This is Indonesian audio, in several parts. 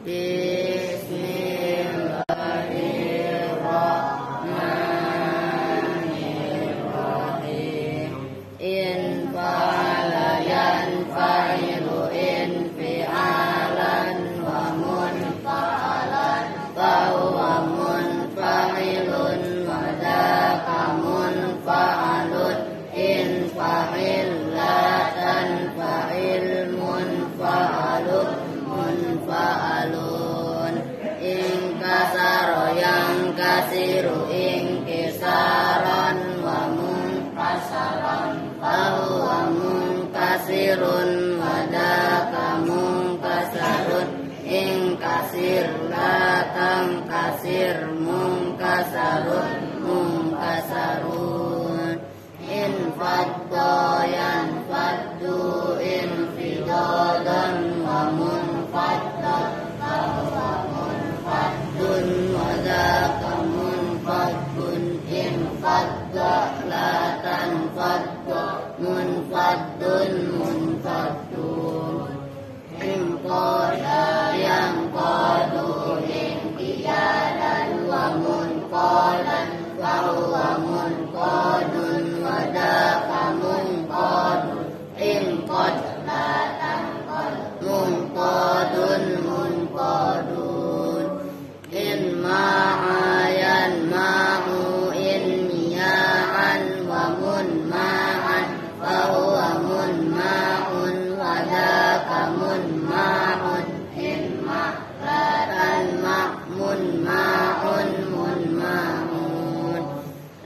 Bismillahirrahmanirrahim. Infa'ala yanfa'ilu infi'alan wa munfa'alan fahuwa munfa'ilun wa dhaka munfa'alun infa'il la tanfa'il munfa'alun munfa'alun inkasaro yang kasiru inkisaran wa munkasaran fahuwa munkasirun wa dhaka munkasarun inkasir la tankasir munkasarun munkasarun infaddo yanfaddu infidadan wa munfaddan fahuwa munfaddun wa dhaka munfaddun infadda la tanfadda munfaddun munfaddun inqada yanqadu inqiyadan wa munqadan fahuwa munqadun wa dhaka munqadun inqad la tanqad munqadun munqadun in ma'ayan ma'u in miya'an wa mun ma'an fahuwa mun ma'un wa dhaka mun ma'un in ma'latan ma'mun ma'un mun ma'un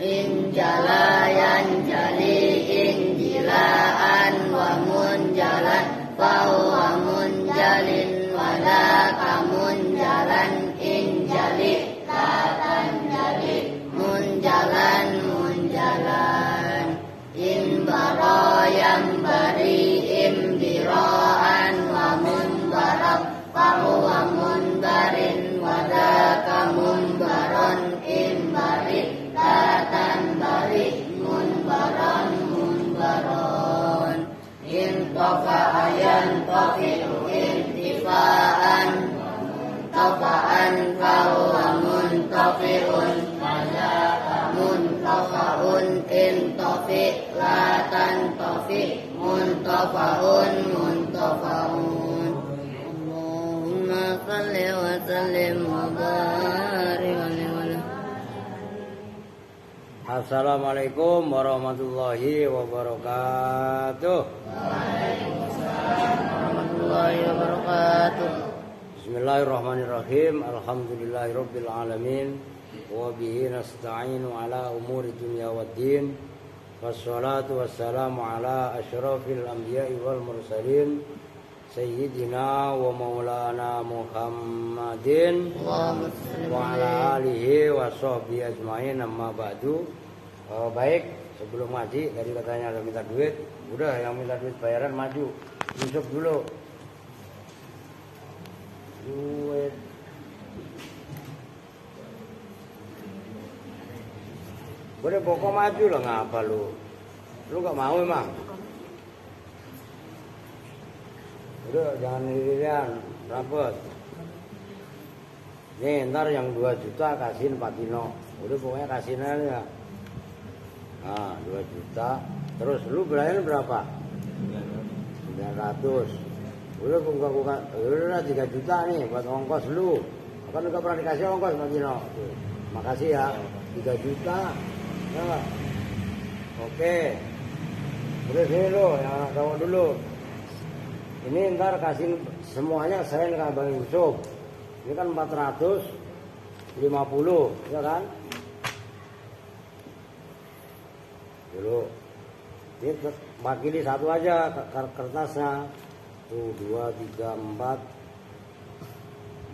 in jalayan jali in jilaan wa mun jalan fahuwa mun jalin wa dhaka mun jalan in jali latan jali mun jalan in baroyam bari imbiraan wa munbarab fahuwa munbarin wa dhaka munbaron imbari latan bari munbaron munbaron in tafa'ayan tafi'u intifa'an tafa'an fahuwa muntafi'un wa dhaka muntafa'un intafi' la tantafi' muntafa'un muntafa'un Allahumma salli wa sallim wa barik alaihi. Assalamualaikum warahmatullahi wabarakatuh. Waalaikumsalam warahmatullahi wabarakatuh. Bismillahirrahmanirrahim. Alhamdulillahirabbil alamin wa bihi nasta'inu ala umuri dunya waddin. Wassalatu wassalamu ala asyrafil anbiya'i wal mursalin sayyidina wa maulana Muhammadin wa ala alihi wa sahbihi ajmain amma ba'du. Baik, sebelum ngaji tadi katanya ada minta duit. Udah, yang minta duit bayaran maju. Masuk dulu. Duit. Boleh pokok maju lah, ngapa lu? Lu gak mau emang? Udah, jangan dirian, rapet. Nih, ntar yang 2 juta kasihin Patino. Udah pokoknya kasihin aja. Nah, 2 juta. Terus lu belayan berapa? 900. Udah buka-buka. Udah 3 juta nih buat ongkos lu. Kan lu gak pernah dikasih ongkos Patino. Makasih ya. 3 juta. Ya, oke. Udah sini lu, yang anak kamu dulu. Ini ntar kasih semuanya saya ke Bang Yusuf. Ini kan 450, ya kan? Dulu. Ini wakili satu aja kertasnya. Tuh 2, 3, 4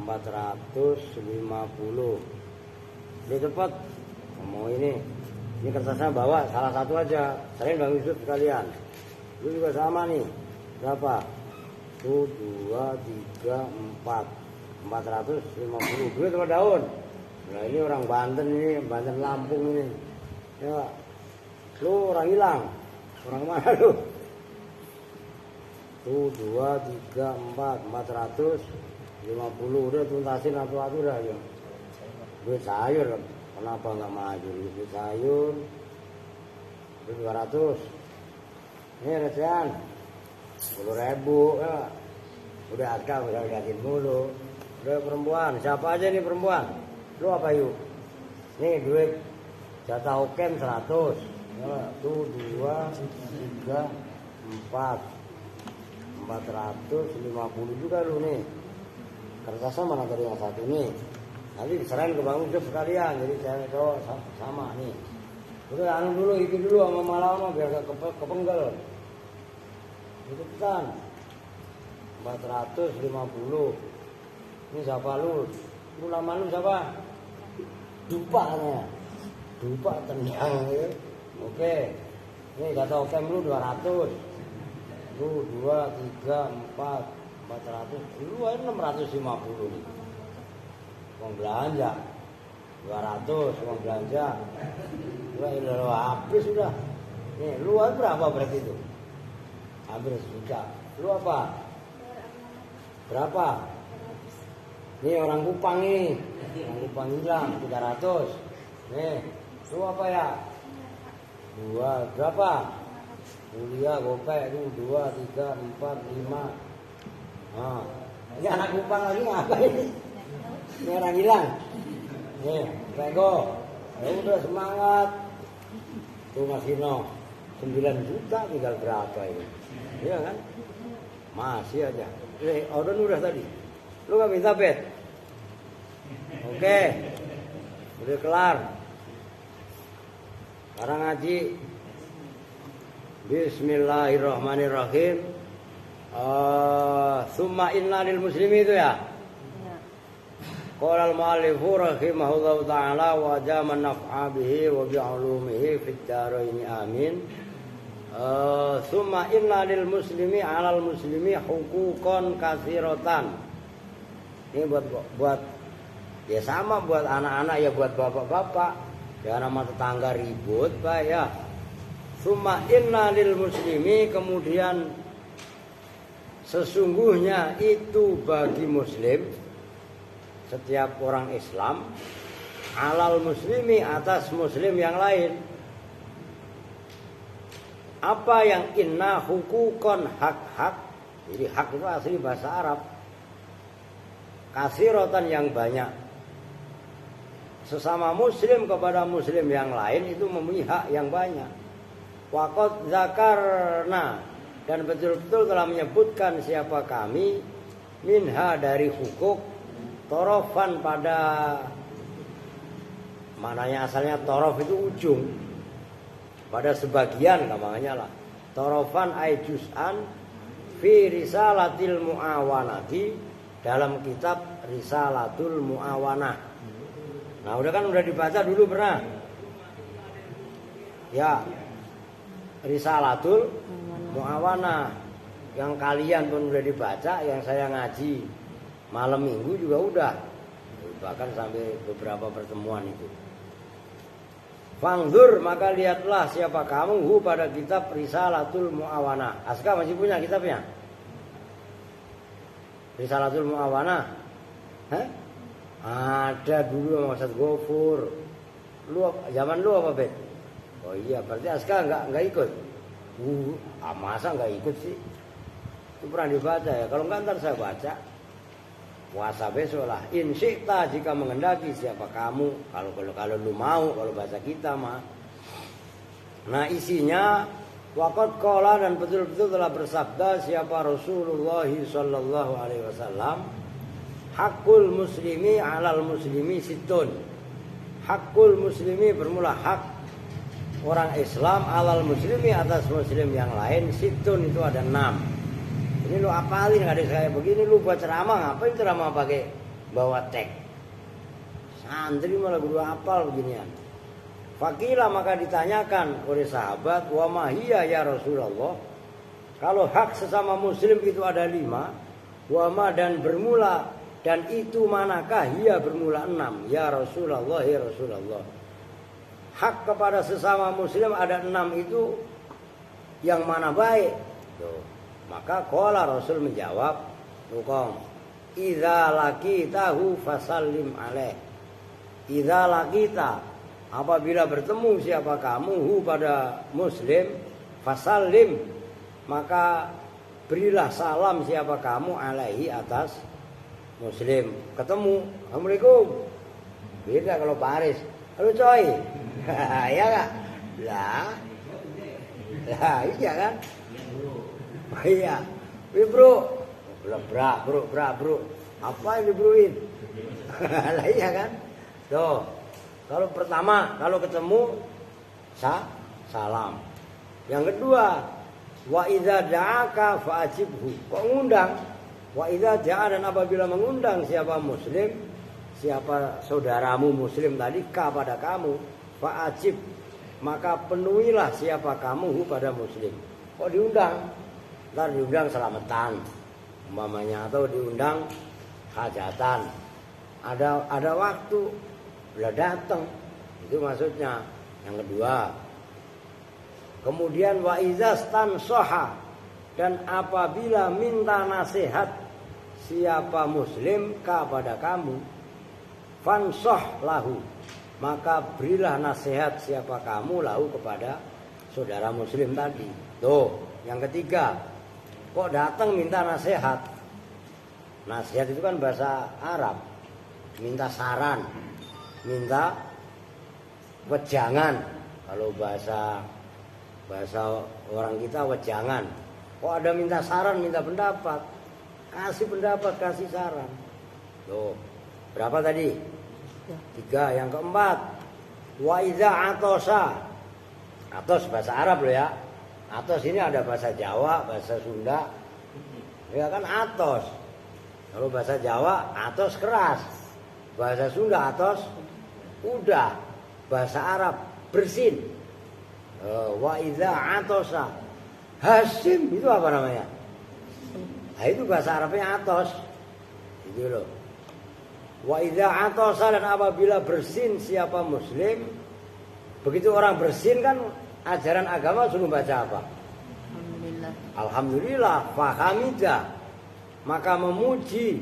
450. Ini cepat. Mau ini kertasnya bawa salah satu aja. Saya Bang Yusuf sekalian. Lu juga sama nih. Berapa? Tuh 2, 3, 4 450. Duit sama daun. Nah ini orang Banten ini, Banten Lampung ini. Ya. Lu orang hilang. Orang mana lu? Tuh 2, 3, 4 450. 50 udah tuntasin atu-atu dah ya. Duit sayur, kenapa nggak maju? Duit sayur, duit 200. Ini recehan, 10.000 ya. Udah ada, udah liatin mulu. Udah perempuan, siapa aja nih perempuan? Lu apa yuk? Nih duit jatah okem 100. Ya, tuh 2, 3, 4. 450 juga lu nih. Kertasnya mana tadi yang satu nih? Nanti diserahin ke Bang Ucup sekalian. Jadi cewek cowok sama nih. Udah anu dulu, ikut dulu sama malam biar gak kepenggal. Itu pesan 450. Ini siapa lu? Lu nama lu siapa? Dupa katanya. Dupa tendang ya. Oke. Ini kata okem lu 200. Lu 2, 3, 4, 400. Lu aja 650 nih. Uang belanja 200 uang belanja. Lu habis sudah. Nih, lu berapa berarti itu? Hampir sejuta. Lu apa? Berapa? Nih orang Kupang nih. Orang Kupang hilang 300. Nih, lu apa ya? 2 berapa? Kuliah gopek itu 2, 3, 4, 5. Nah, ini anak Kupang lagi ngapa ini? Ini orang hilang. Nih, pego. Ya udah semangat. Tuh Mas Hino 9 juta tinggal berapa ini? Iya kan? Masih aja. Order udah tadi. Lu gak minta bet? Oke. Udah kelar. Sekarang ngaji. Bismillahirrahmanirrahim. Summa inna lil muslimi itu ya? Qala al-mu'allifu rahimahullahu ta'ala wa jaman naf'a bihi wa bi'ulumihi fid dharaini amin. Summa inna lil muslimi 'alal muslimi huquqan katsiratan. Ini buat ya sama buat anak-anak ya buat bapak-bapak. Ya nama tetangga ribut, Pak ya. Summa inna lil muslimi, kemudian sesungguhnya itu bagi muslim, setiap orang Islam, alal muslimi, atas muslim yang lain. Apa yang inna hukukon, hak-hak. Jadi hak itu asli bahasa Arab. Kasirotan yang banyak. Sesama muslim kepada muslim yang lain itu mempunyai hak yang banyak. Waqad zakarna, dan betul-betul telah menyebutkan siapa kami minha dari hukuk torofan pada mananya asalnya torof itu ujung, pada sebagian namanya lah torofan ay juz'an fi risalatil muawanati, dalam kitab Risalatul Muawanah. Nah udah kan udah dibaca dulu pernah ya, Risalatul Muawanah yang kalian pun udah dibaca, yang saya ngaji malam minggu juga udah, bahkan sampai beberapa pertemuan itu. Fangdur, maka lihatlah siapa kamu pada kitab Risalatul Muawanah. Aska masih punya kitabnya? Risalatul Muawanah? Hah? Ada dulu sama Ustaz Gofur. Lu zaman lu apa, Bet? Oh iya, berarti Aska enggak ikut. Masa enggak ikut sih? Itu pernah dibaca ya. Kalau enggak ntar saya baca. Puasa besok lah. Insyikta, jika mengendaki siapa kamu. Kalau lu mau, kalau bahasa kita mah. Nah isinya waqad qala, dan betul-betul telah bersabda siapa Rasulullah sallallahu alaihi wasallam, hakul muslimi 'alal muslimi sittun. Hakul muslimi bermula hak orang Islam 'alal muslimi, atas muslim yang lain, sittun itu ada 6. Ini lu apalin hadis kayak begini, lu buat ceramah ngapain ceramah pakai bawa teks? Santri malah kudu hafal beginian. Fakila, maka ditanyakan oleh sahabat, wa mahiya ya Rasulullah, kalau hak sesama muslim itu ada 5, wa ma, dan bermula, dan itu manakah? Hiya bermula 6, ya Rasulullah, ya Rasulullah. Hak kepada sesama muslim ada 6 itu yang mana baik? Tuh. Maka qala Rasul menjawab, "Tukong, idza laqitahu fasallim alaih. Idza laqita, apabila bertemu siapa kamu hu pada muslim, fasallim, maka berilah salam siapa kamu alaihi atas muslim. Ketemu, assalamualaikum. Beda kalau Paris, halo coy. Ya enggak? Lah iya kan? Iya. Wih bro, bro. Apa yang dibroin? Lah iya kan? Tuh. Kalau pertama, kalau ketemu salam. Yang kedua, wa idza da'aka fa'ajibhu. Kok ngundang? Wa idza da'a, dan apabila mengundang siapa muslim, siapa saudaramu muslim tadi kepada kamu, fa'ajib, maka penuhilah siapa kamu pada muslim. Kok diundang? Ntar diundang selamatan umpamanya, atau diundang hajatan. Ada waktu, udah datang. Itu maksudnya. Yang kedua. Kemudian wa iza stansoha, dan apabila minta nasihat siapa muslim kepada kamu, fansoh lahu, maka berilah nasihat siapa kamu lahu kepada saudara muslim tadi. Tuh, yang ketiga, kok datang minta nasihat? Nasihat itu kan bahasa Arab, minta saran, minta wejangan. Kalau bahasa orang kita wejangan. Kok ada minta saran, minta pendapat? Kasih pendapat, kasih saran. Tuh, berapa tadi? 3. Yang keempat, wa iza atosa. Atos bahasa Arab loh ya. Atos ini ada bahasa Jawa, bahasa Sunda. Ya kan atos. Kalau bahasa Jawa atos keras. Bahasa Sunda atos udah. Bahasa Arab bersin. Wa iza atosa. Hasim itu apa namanya? Nah, itu bahasa Arabnya atos. Itu loh. Wa idza atasa, dan apabila bersin siapa muslim. Begitu orang bersin kan ajaran agama suruh baca apa? Alhamdulillah. Fahamidah, maka memuji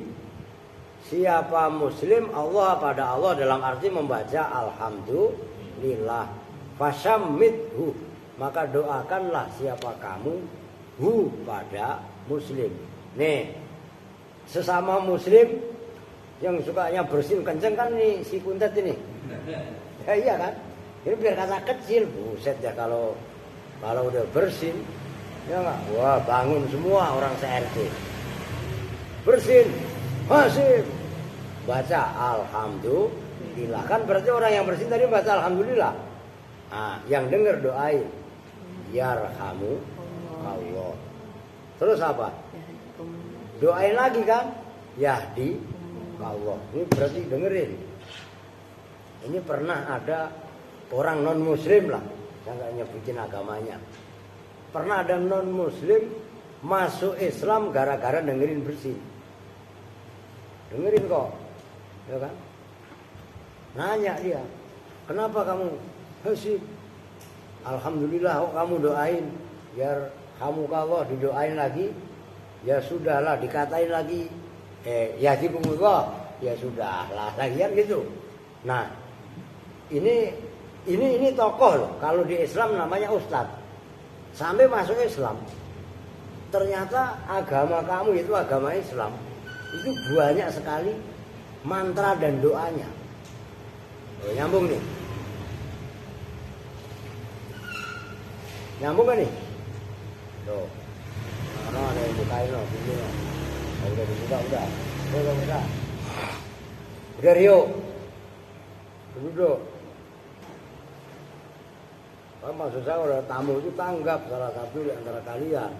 siapa muslim Allah pada Allah, dalam arti membaca alhamdulillah. Fashammidhu, maka doakanlah siapa kamu hu pada muslim. Nih, sesama muslim yang sukanya bersin kenceng kan nih si Kuntet ini. Ya iya kan? Ini biar kata kecil, buset ya kalau udah bersin, ya enggak? Wah, bangun semua orang se-RT. Bersin, masih baca alhamdulillah. Kan berarti orang yang bersin tadi baca alhamdulillah. Nah, yang dengar doain yarhamu Allah. Terus apa? Doain lagi kan? Yahdi Allah. Ini berarti dengerin. Ini pernah ada orang non muslim lah, saya nggak nyebutin agamanya. Pernah ada non muslim masuk Islam gara-gara dengerin bersih. Dengerin kok, ya kan? Nanya dia, kenapa kamu bersih? Alhamdulillah, kok kamu doain biar kamu Allah, didoain lagi. Ya sudahlah, dikatain lagi. Ya dikumullah, ya sudahlah, lagian gitu. Nah, ini tokoh loh. Kalau di Islam namanya ustadz. Sampai masuk Islam, ternyata agama kamu itu agama Islam, itu banyak sekali mantra dan doanya. Nyambung nih. Nyambung kan nih? Tuh. Nah, ada yang bukain loh, ini loh. Udah dibuka, udah. Udah Rio. Duduk. Maksud saya kalau tamu itu tanggap salah satu di antara kalian.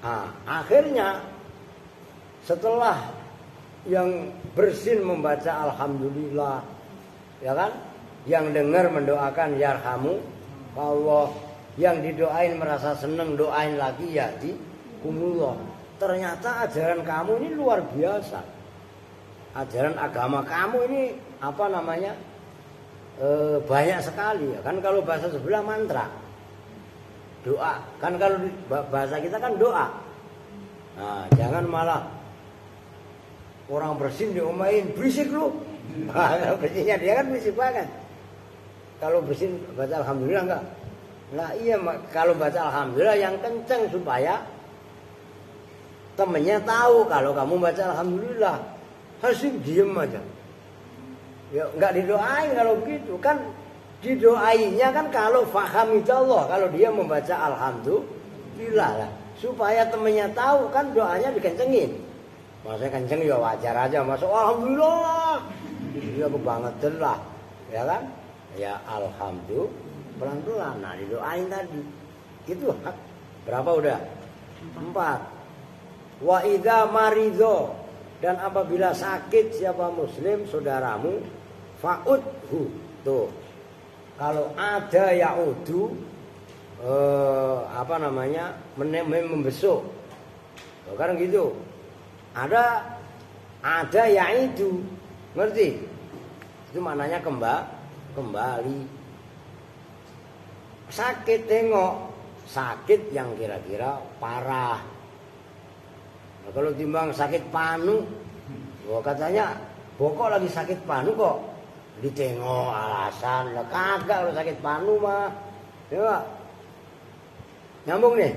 Nah, akhirnya setelah yang bersin membaca alhamdulillah, ya kan? Yang dengar mendoakan yarhamu Allah, yang didoain merasa seneng doain lagi ya di kumullah. Ternyata ajaran kamu ini luar biasa. Ajaran agama kamu ini apa namanya? Banyak sekali ya kan. Kalau bahasa sebelah mantra, doa kan, kalau bahasa kita kan doa. Nah, jangan malah orang bersin diomain, berisik lu. Kalau bersinnya dia kan berisik banget. Kalau bersin baca alhamdulillah enggak? Nah iya, kalau baca alhamdulillah yang kenceng supaya temennya tahu kalau kamu baca alhamdulillah. Harus diem aja. Ya enggak didoain kalau gitu kan, didoainya kan kalau fahamidallah, kalau dia membaca alhamdulillah lah, supaya temennya tahu kan doanya dikencengin. Maksudnya kenceng ya wajar aja, masuk alhamdulillah. Dia kebangetan lah, ya kan? Ya alhamdulillah pelan-pelan. Nah didoain tadi. Itu hak berapa udah? 4. Wa idza maridho, dan apabila sakit siapa muslim saudaramu, fa'udhu. Tuh. Kalau ada ya'udu membesuk. Tuh, kan gitu. Ada ya'idu. Ngerti? Itu maknanya kembali. Sakit tengok, sakit yang kira-kira parah. Nah, kalau timbang sakit panu, katanya bokok lagi sakit panu kok ditengok alasan, lah kagak kalau sakit panu mah. Ya. Nyambung nih.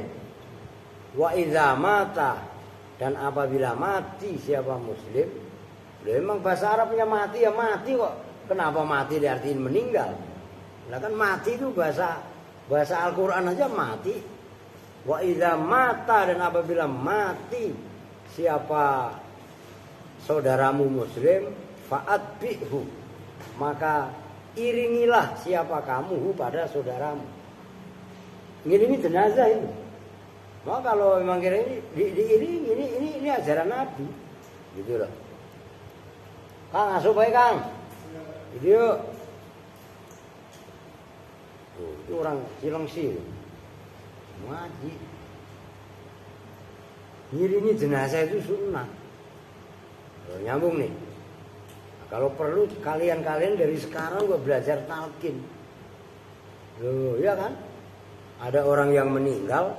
Wa idza mata, dan apabila mati siapa muslim, memang bahasa Arabnya mati ya mati kok. Kenapa mati diartiin meninggal? Nah kan mati itu bahasa Al-Qur'an aja mati. Wa idza mata, dan apabila mati siapa saudaramu muslim, fa'atbi'hu, maka iringilah siapa kamu pada saudaramu. Ini jenazah ini. Maka kalau memang kira ini diiringi, ini ajaran Nabi. Gitu loh. Kang, asup baik Kang. Video. Itu orang Cilengsi. Ngaji. Ngiringi jenazah itu sunnah. Nyambung nih. Nah, kalau perlu kalian dari sekarang gue belajar talqin. Loh, ya kan? Ada orang yang meninggal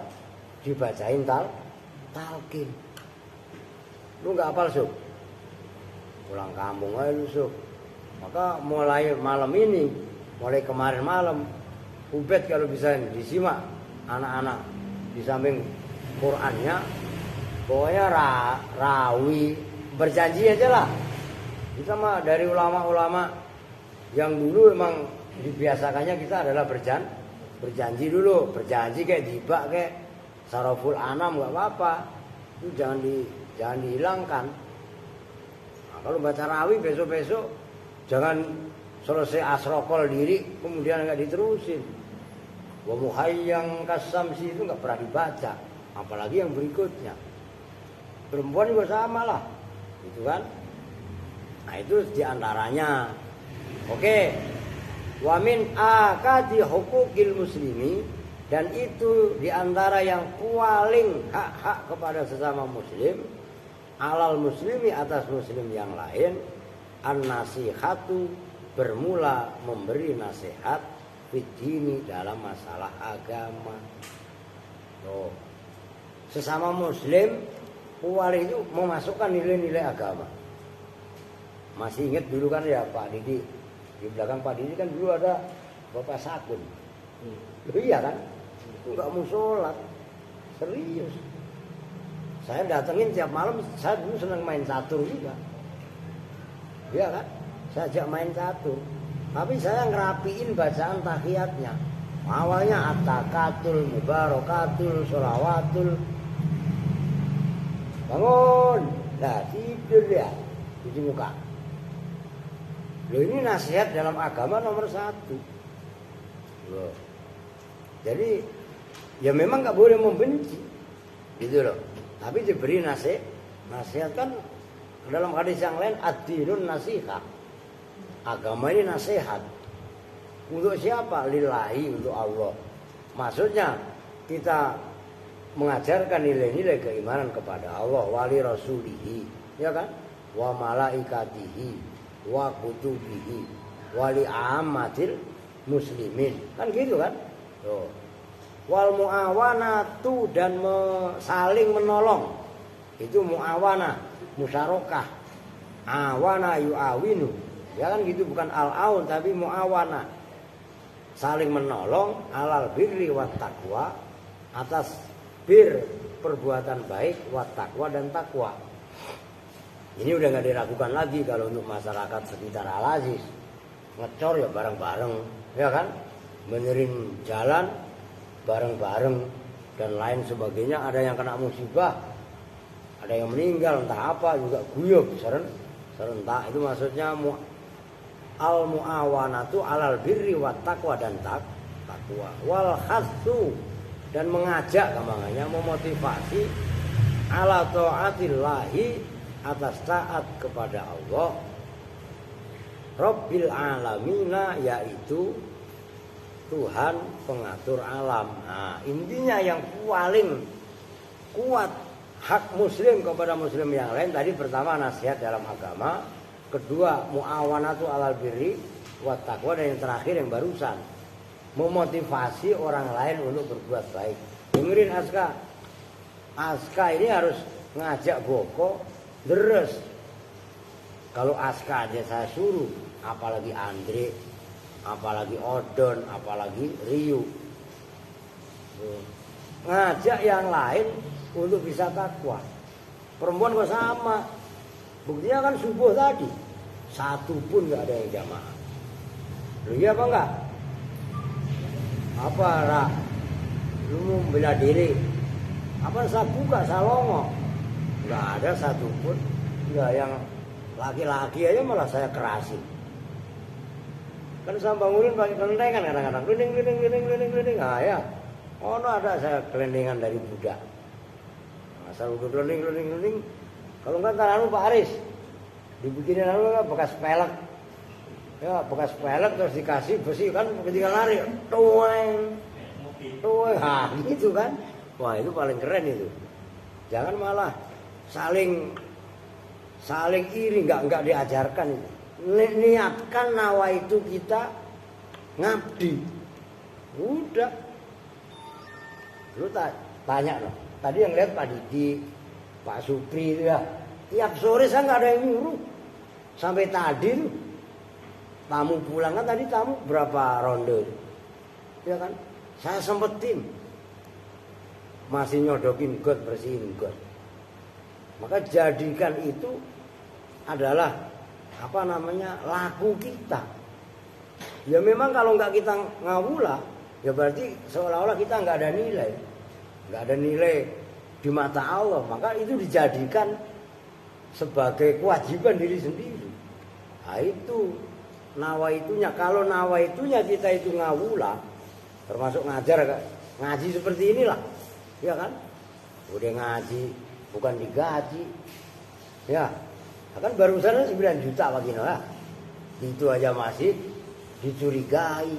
dibacain talqin. Lu nggak hafal Sub? Pulang kampung aja lu Sub. Maka mulai malam ini, mulai kemarin malam, Ubed kalau bisa disimak anak-anak di samping Qur'annya, pokoknya rawi berjanji aja lah. Kita mah dari ulama-ulama yang dulu memang dibiasakannya kita adalah berjanji dulu, berjanji kayak dibak kayak saraful anam nggak apa-apa, itu jangan dihilangkan. Nah, kalau baca rawi besok jangan selesai asrokol diri kemudian nggak diterusin. Wa muhayyang kasamsi itu nggak pernah dibaca, apalagi yang berikutnya. Perempuan juga sama lah, gitu kan? Nah itu diantaranya. Oke. Wa min akadi hukukil muslimi, dan itu diantara yang paling hak-hak kepada sesama muslim, alal muslimi atas muslim yang lain, an-nasihatu, bermula memberi nasihat fitini dalam masalah agama. Tuh. Sesama muslim paling itu memasukkan nilai-nilai agama. Masih ingat dulu kan ya Pak Didi, di belakang Pak Didi kan dulu ada Bapak Sakun. Iya kan? Enggak mau sholat. Serius. Saya datengin tiap malam, saya dulu senang main catur juga. Iya kan? Saya ajak main catur. Tapi saya ngerapiin bacaan tahiyatnya. Awalnya at-takatul, mubarakatul, sholawatul. Bangun. Nah tidur ya. Cuci muka. Loh ini nasihat dalam agama nomor 1. Loh. Jadi ya memang gak boleh membenci. Gitu loh. Tapi diberi nasihat kan dalam hadis yang lain ad-dinun nasihat. Agama ini nasihat. Untuk siapa? Lillahi, untuk Allah. Maksudnya kita mengajarkan nilai-nilai keimanan kepada Allah, wali rasulihi, ya kan? Wa malaikatihi, wa kutubihi, wali ammatil muslimin. Kan gitu kan? Tuh. Wal muawanatu, dan saling menolong. Itu muawanah, musyarakah. Awana yu'awinu. Ya kan gitu, bukan al-aun tapi mu'awana. Saling menolong alal birri wat taqwa, atas bir perbuatan baik wat taqwa dan takwa. Ini udah nggak diragukan lagi kalau untuk masyarakat sekitar Al-Aziz. Ngecor ya bareng-bareng, ya kan? Benerin jalan bareng-bareng dan lain sebagainya. Ada yang kena musibah, ada yang meninggal entah apa juga guyub serentak. Itu maksudnya al muawanatu alal birri wat taqwa dan takwa. Wal hasu, dan mengajak kamangannya, memotivasi ala taatillahi, atas taat kepada Allah Rabbil alamina, yaitu Tuhan pengatur alam. Nah, intinya yang paling kuat hak muslim kepada muslim yang lain tadi, pertama nasihat dalam agama, kedua muawanatu alal birri wat taqwa, dan yang terakhir yang barusan memotivasi orang lain untuk berbuat baik. Dengerin Aska ini harus ngajak Boko deres. Kalau Aska aja saya suruh, apalagi Andre, apalagi Odon, apalagi Riu. Ngajak yang lain untuk bisa takwa. Perempuan kok sama. Buktinya kan subuh tadi, satu pun nggak ada yang jamaah. Lu iya apa enggak? Apa Ra? Lu mau bela diri? Apa saya buka, saya longok? Nggak ada satupun. Nggak, yang laki-laki aja malah saya kerasin. Kan saya bangunin pakai kelendengan kadang-kadang, keliling. Nah ya, oh no, ada saya kelendengan dari budak. Asal udah keliling. Kalau enggak kan Pak Aris dibikinin bekas pelek. Ya, bekas pelek terus dikasih besi kan, ketika lari tueng. Nah gitu kan. Wah itu paling keren itu. Jangan malah saling iri, nggak diajarkan itu. Niatkan nawa itu kita ngabdi. Udah. Lu tanya loh. Tadi yang lihat Pak Didi, Pak Supri itu ya. Tiap sore saya nggak ada yang nyuruh. Sampai tadi tuh tamu pulang kan, tadi tamu berapa ronde. Ya kan? Saya sempetin. Masih nyodokin got, bersihin got. Maka jadikan itu adalah laku kita. Ya memang kalau nggak kita ngawula, ya berarti seolah-olah kita nggak ada nilai di mata Allah. Maka itu dijadikan sebagai kewajiban diri sendiri. Nah itu nawaitunya. Kalau nawaitunya kita itu ngawula, termasuk ngaji seperti inilah, ya kan? Udah ngaji bukan digaji, ya. Kan barusan 9 juta Pak Gino ya. Itu aja masih dicurigai.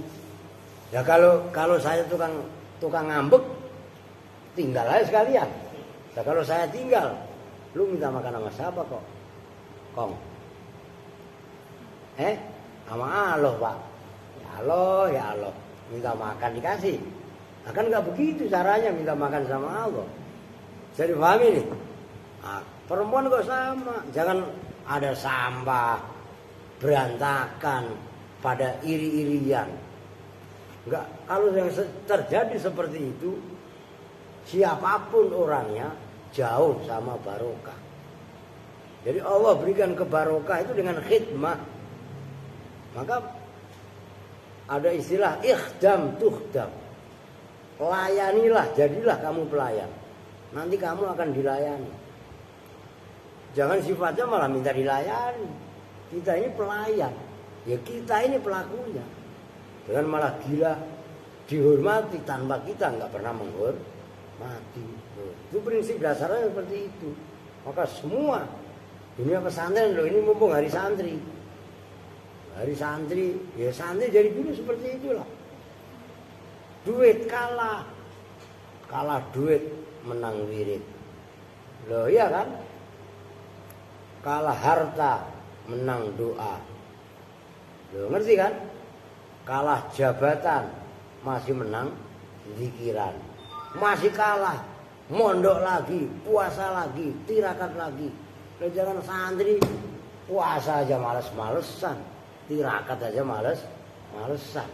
Ya kalau saya tukang ngambek, tinggal aja sekalian. Nah, kalau saya tinggal, lu minta makan sama siapa kok? Kong. Sama Allah Pak. Ya Allah. Minta makan dikasih. Nah, kan nggak begitu caranya minta makan sama Allah. Jadi pahami nih. Nah, perempuan kok sama. Jangan ada sampah berantakan pada iri-irian. Enggak, kalau yang terjadi seperti itu, siapapun orangnya jauh sama barokah. Jadi Allah berikan kebarokah itu dengan khidmah. Maka ada istilah ikhdam tuhdam. Layanilah, jadilah kamu pelayan. Nanti kamu akan dilayani. Jangan sifatnya malah minta dilayani. Kita ini pelayan. Ya kita ini pelakunya. Dengan malah gila dihormati tanpa kita nggak pernah menghormati. Itu prinsip dasarnya seperti itu. Maka semua dunia pesantren loh, ini mumpung hari santri. Hari santri, ya santri dari dulu seperti itulah. Duit kalah duit menang wirid. Loh iya kan? Kalah harta menang doa. Loh ngerti kan? Kalah jabatan masih menang zikiran. Masih kalah mondok lagi, puasa lagi, tirakat lagi. Loh jangan santri Puasa aja males-malesan, tirakat aja malesan.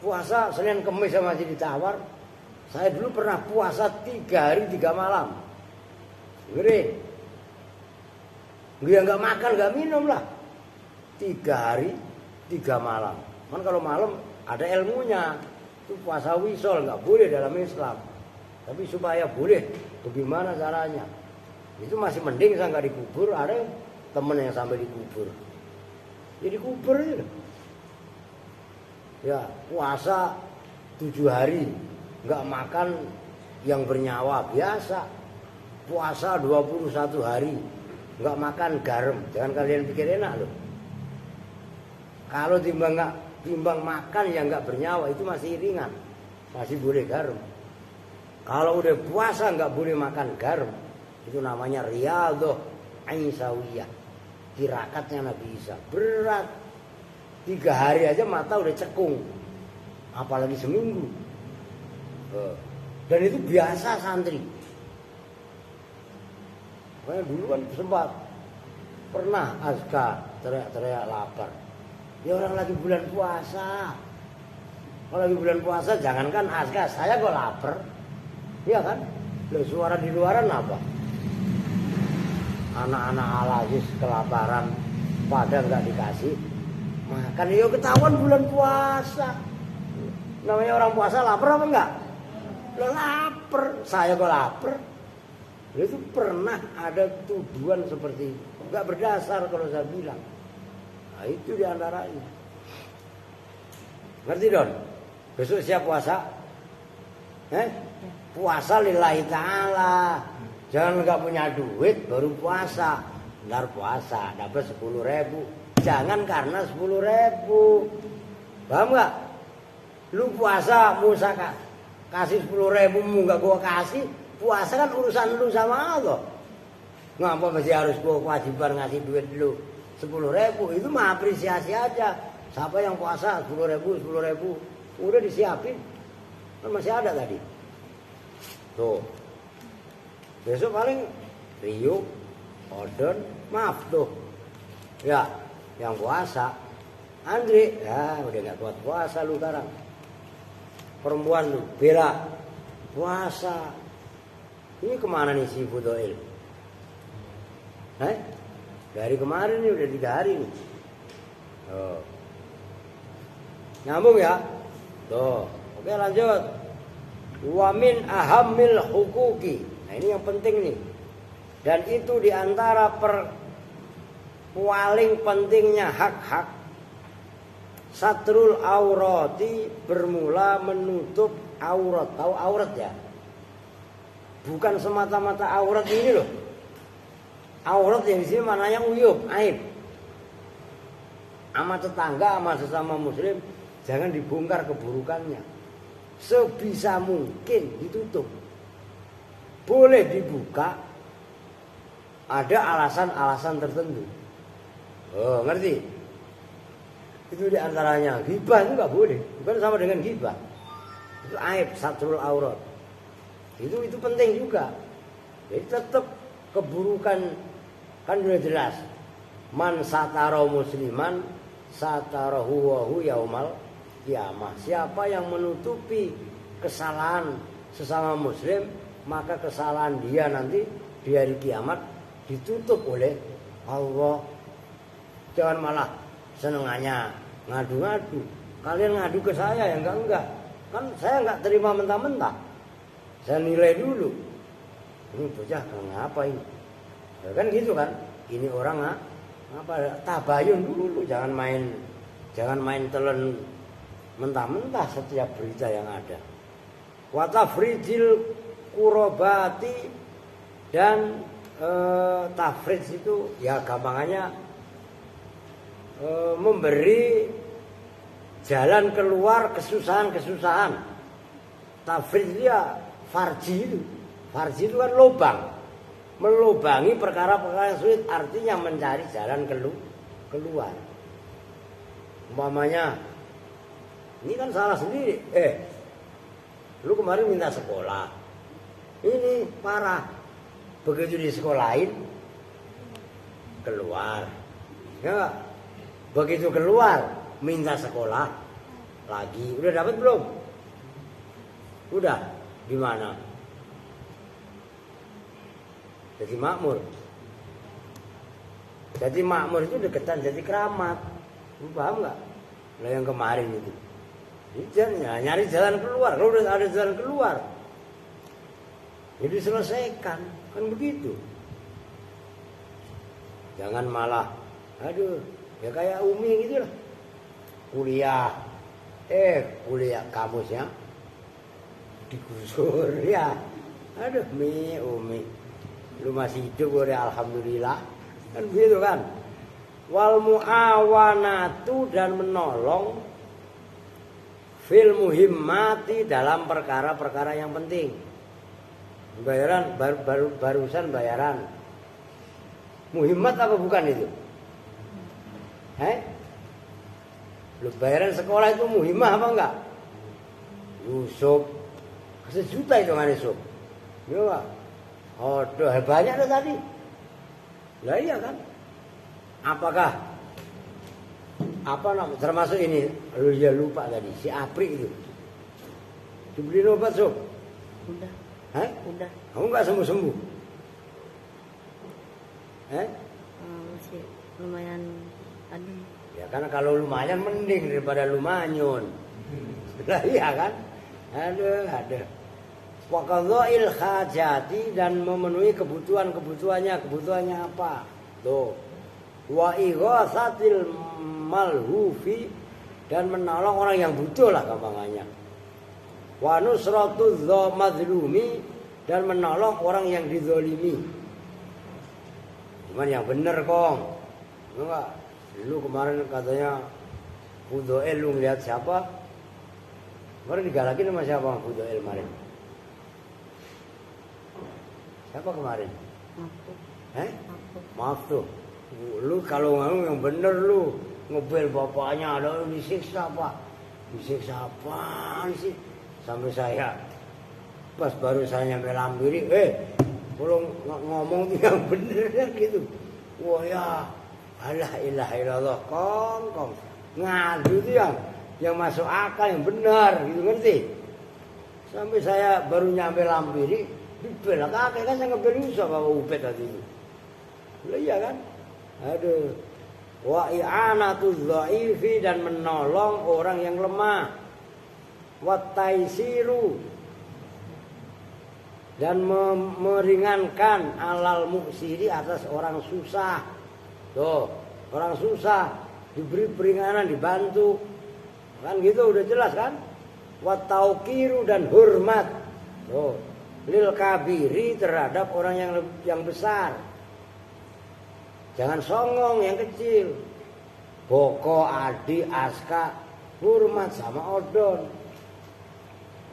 Puasa Senin Kemis masih ditawar. Saya dulu pernah puasa 3 hari 3 malam. Ngeri. Dia nggak makan nggak minum lah. 3 hari 3 malam. Kan kalau malam ada ilmunya. Itu puasa wisol nggak boleh dalam Islam. Tapi supaya boleh, bagaimana caranya? Itu masih mending saya nggak dikubur. Ada temen yang sampai dikubur. Jadi kubur itu. Ya puasa 7 hari nggak makan yang bernyawa biasa. Puasa 21 hari nggak makan garam. Jangan kalian pikir enak loh. Kalau timbang makan yang nggak bernyawa itu masih ringan, masih boleh garam. Kalau udah puasa nggak boleh makan garam, itu namanya riyadhah Isawiyah. Tirakatnya Nabi Isa berat. 3 hari aja mata udah cekung, apalagi seminggu. Dan itu biasa santri. Makanya dulu kan sempat pernah Aska teriak-teriak lapar. Ya orang lagi bulan puasa. Kalau lagi bulan puasa jangankan Aska, saya kok lapar. Iya kan? Loh, suara di luaran apa? Anak-anak Al-Aziz kelaparan pada nggak dikasih makan. Ya ketahuan bulan puasa. Namanya orang puasa lapar apa enggak? Loh, lapar. Saya kok lapar. Itu pernah ada tuduhan seperti itu. Enggak berdasar kalau saya bilang. Nah, itu diantaranya. Ngerti Don? Besok siap puasa? Puasa lillahi ta'ala. Jangan nggak punya duit baru puasa. Ntar puasa dapat 10.000. Jangan karena 10.000. Paham nggak? Lu puasa musaka kasih 10.000 nggak gua kasih. Puasa kan urusan lu sama Allah. Ngapa masih harus gua kewajiban ngasih duit lu 10.000? Itu mah apresiasi aja. Siapa yang puasa 10.000 udah disiapin. Kan masih ada tadi. Tuh. Besok paling Rio, Odon, maaf tuh. Ya, yang puasa. Andre, ya udah gak kuat puasa lu sekarang. Perempuan lu, Bella, puasa. Ini kemana nih si Fudoil? Dari kemarin nih udah 3 hari nih. Oh. Nyambung ya? Tuh, oke lanjut. Wa min ahammil hukuki. Nah ini yang penting nih. Dan itu diantara paling pentingnya hak-hak. Satrul aurati, bermula menutup aurat. Tahu aurat ya? Bukan semata-mata aurat ini loh. Aurat yang di sini maknanya uyub, aib. Sama tetangga, sama sesama muslim, jangan dibongkar keburukannya. Sebisa mungkin ditutup. Boleh dibuka, ada alasan-alasan tertentu. Oh, ngerti? Itu diantaranya ghibah itu nggak boleh, bukan sama dengan ghibah. Itu aib, satrul aurat. Itu penting juga. Jadi tetap keburukan kan sudah jelas. Man satara musliman satarahu wa hu yaumal qiyamah. Siapa yang menutupi kesalahan sesama muslim, maka kesalahan dia nanti di hari kiamat ditutup oleh Allah. Jangan malah senengannya ngadu-ngadu. Kalian ngadu ke saya ya enggak. Kan saya enggak terima mentah-mentah. Saya nilai dulu. Ini bocah ngapa ini? Ya kan gitu kan? Ini orang apa tabayun dulu, jangan main telan mentah-mentah setiap berita yang ada. Wa tafrijil qurabati, dan tafrij itu ya gampangannya memberi jalan keluar kesusahan-kesusahan. Tafrij dia farji itu. Farji itu kan lubang. Melubangi perkara-perkara yang sulit, artinya mencari jalan keluar. Umpamanya ini kan salah sendiri. Lu kemarin minta sekolah. Ini parah. Begitu di sekolahin, keluar. Ya nggak? Begitu keluar minta sekolah lagi. Udah dapat belum? Udah. Di mana? Jadi makmur. Jadi makmur itu deketan jadi keramat. Lu paham nggak? Lah yang kemarin itu. Nyari jalan keluar. Kalau udah ada jalan keluar, ya diselesaikan. Kan begitu. Jangan malah, aduh, ya kayak Umi gitu lah. Kuliah kamusnya digusur ya. Aduh, Umi, lu masih hidup udah alhamdulillah. Kan begitu kan. Wal muawanatu dan menolong fil muhimmati dalam perkara-perkara yang penting. Bayaran barusan bayaran. Muhimmat apa bukan itu? Lu bayaran sekolah itu muhimmah apa enggak? Yusuf sejuta itu kan Yusuf. Iya enggak? Oh, banyak tuh tadi. Lah iya kan? Apakah termasuk ini? Lu ya lupa tadi si Apri itu. Dibeliin obat, Sob? Udah. Udah. Kamu enggak sembuh-sembuh? Masih lumayan ada. Ya karena kalau lumayan mending daripada lumanyun. Lah iya kan? Ada. Wa qadha'il hajati dan memenuhi kebutuhannya apa? Tuh. Wa ighatsatil malhufi dan menolong orang yang butuh lah gampangannya. Wa nusratuz mazlumi dan menolong orang yang dizalimi. Cuman yang bener Kong. Enggak. Lu kemarin katanya Fudoel lu ngeliat siapa? Kemarin digalakin sama siapa Fudoel kemarin? Siapa kemarin? Maaf tuh. Lu kalau ngomong yang bener lu ngebel bapaknya ada disiksa apa? Disiksa apaan sih? Sampai saya pas baru saya nyampe Lambiri, tolong ngomong yang bener gitu. Wah ya, la ilaha illallah, kong. Ngadu itu yang masuk akal yang benar gitu ngerti? Sampai saya baru nyampe Lambiri, dibel kakek kan saya ngebel Yusuf apa Ubed tadi itu. Lah iya kan? Aduh. Wa i'anatuz dhaifi dan menolong orang yang lemah. Wa taisiru dan meringankan alal muksiri atas orang susah. Tuh, orang susah diberi peringanan, dibantu. Kan gitu udah jelas kan? Wa tauqiru dan hormat. Tuh, lil kabiri terhadap orang yang besar. Jangan songong yang kecil. Boko, Adi, Aska, hormat sama Odon.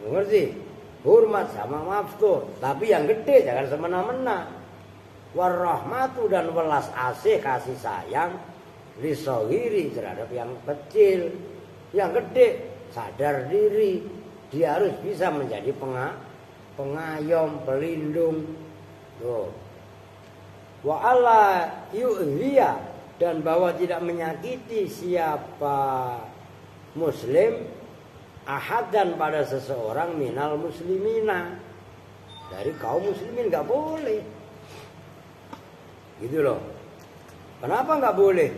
Ngerti? Hormat sama Maftur. Tapi yang gede jangan semena-mena. Warahmatu dan welas asih kasih sayang lisohiri terhadap yang kecil. Yang gede sadar diri. Dia harus bisa menjadi pengayom, pelindung. Tuh. Wa alla yu'dhiya dan bahwa tidak menyakiti siapa muslim ahad dan pada seseorang minal muslimina dari kaum muslimin nggak boleh gitu loh. Kenapa nggak boleh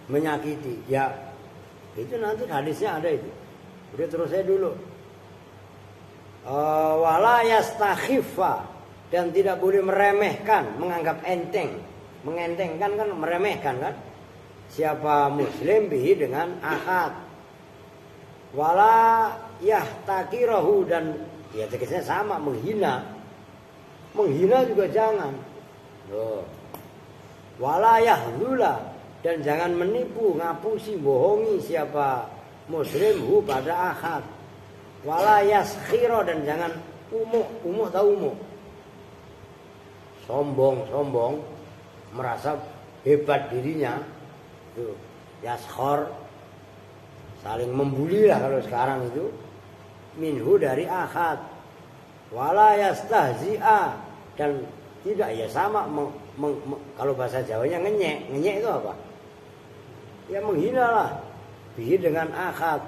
menyakiti? Ya itu nanti hadisnya ada itu. Udah terus saya dulu. Wala yastakhifa dan tidak boleh meremehkan, menganggap enteng, mengentengkan kan meremehkan kan? Siapa muslim bihi dengan ahad. Wala yahtakirahu dan ya tegasnya sama menghina. Menghina juga jangan. Loh. Wala yahlula dan jangan menipu, ngapusi, bohongi siapa muslim hu pada ahad. Wala yaskhira dan jangan umuk tahu umuk. Sombong, merasa hebat dirinya, itu yaskhor, saling membuli lah kalau sekarang itu, minhu dari ahad, wala yastahzi'a dan tidak ya sama kalau bahasa Jawanya ngenyek. Ngenyek itu apa? Ya menghina lah. Bihi dengan akad.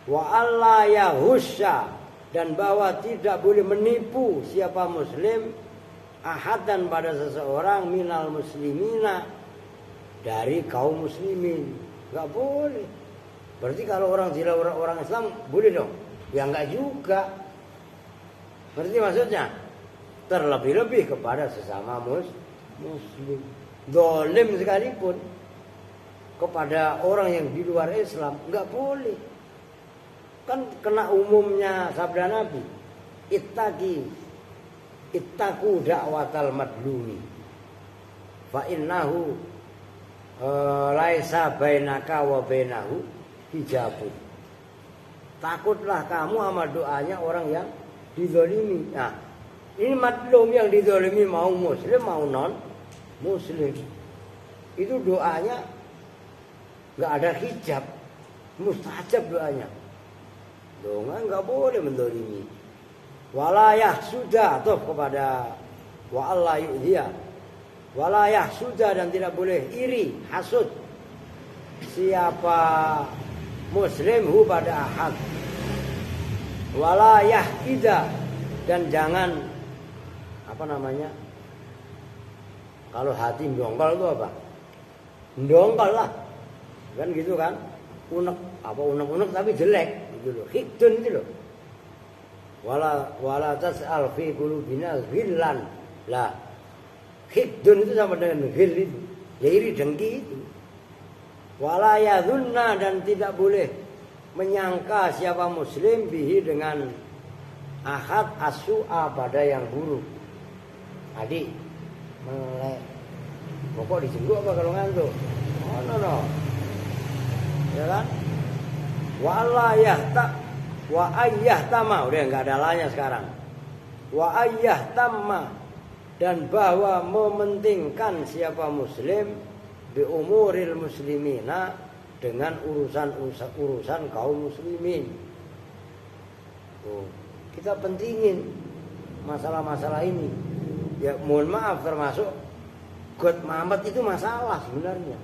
Wa alla yahusya, dan bahwa tidak boleh menipu siapa muslim ahadan pada seseorang minal muslimina, dari kaum muslimin. Enggak boleh. Berarti kalau orang zina orang Islam boleh dong? Ya enggak juga. Berarti maksudnya terlebih-lebih kepada sesama muslim. Zalim sekalipun kepada orang yang di luar Islam enggak boleh. Kan kena umumnya sabda Nabi, ittaqu da'watal madlumi fa innahu laisa bainaka wa bainahu hijabun. Takutlah kamu sama doanya orang yang dizalimi. Nah, ini madlum yang dizalimi mau muslim mau non muslim. Itu doanya enggak ada hijab, mustajab doanya. Doa enggak boleh mendolimi. Walayah sudah atau kepada wa Allah yu'dhiya. Walayah sudah, dan tidak boleh iri, hasud siapa muslim hu pada ahad. Walayah tidak, dan jangan apa namanya? Kalau hati ndongkol itu apa? Ndongkol lah. Kan gitu kan? Unek tapi jelek gitu loh. Hikdun itu loh. Wala tas'al fi qulubina ghillan. Lah, hikdun itu sama dengan ghil itu. Ya iri dengki itu. Wala yadhunna, dan tidak boleh menyangka siapa muslim bihi dengan ahad as-su'a pada yang buruk. Adik melek. Pokok dijengguk apa kalau ngantuk? Oh no. Ya kan? Wa ayyahtama, udah enggak ada lanya sekarang. Wa ayyahtama, dan bahwa mementingkan siapa muslim bi umuril muslimina, dengan urusan kaum muslimin. Kita pentingin masalah-masalah ini. Ya mohon maaf, termasuk God Muhammad itu masalah sebenarnya.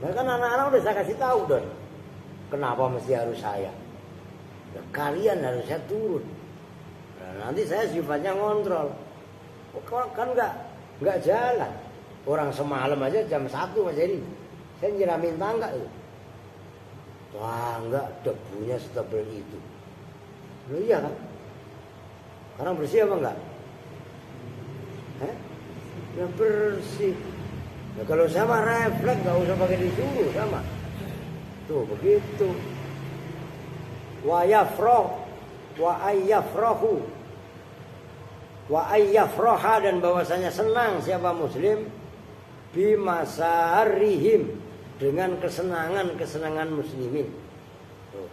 Bahkan anak-anak udah saya kasih tahu dong. Kenapa mesti harus saya? Ya, kalian harusnya turun. Nah, nanti saya sifatnya ngontrol. Kan enggak jalan. Orang semalam aja jam 1 Mas Heri. Saya nyiramin tangga itu. Wah, enggak, debunya setebal itu. Loh iya kan? Sekarang bersih apa enggak? Ya bersih. Nah, kalau sama refleks enggak usah pakai disuruh sama. Tuh begitu. Wa ayyafraha, dan bahwasanya senang siapa muslim bimasarihim, dengan kesenangan muslimin. Tuh.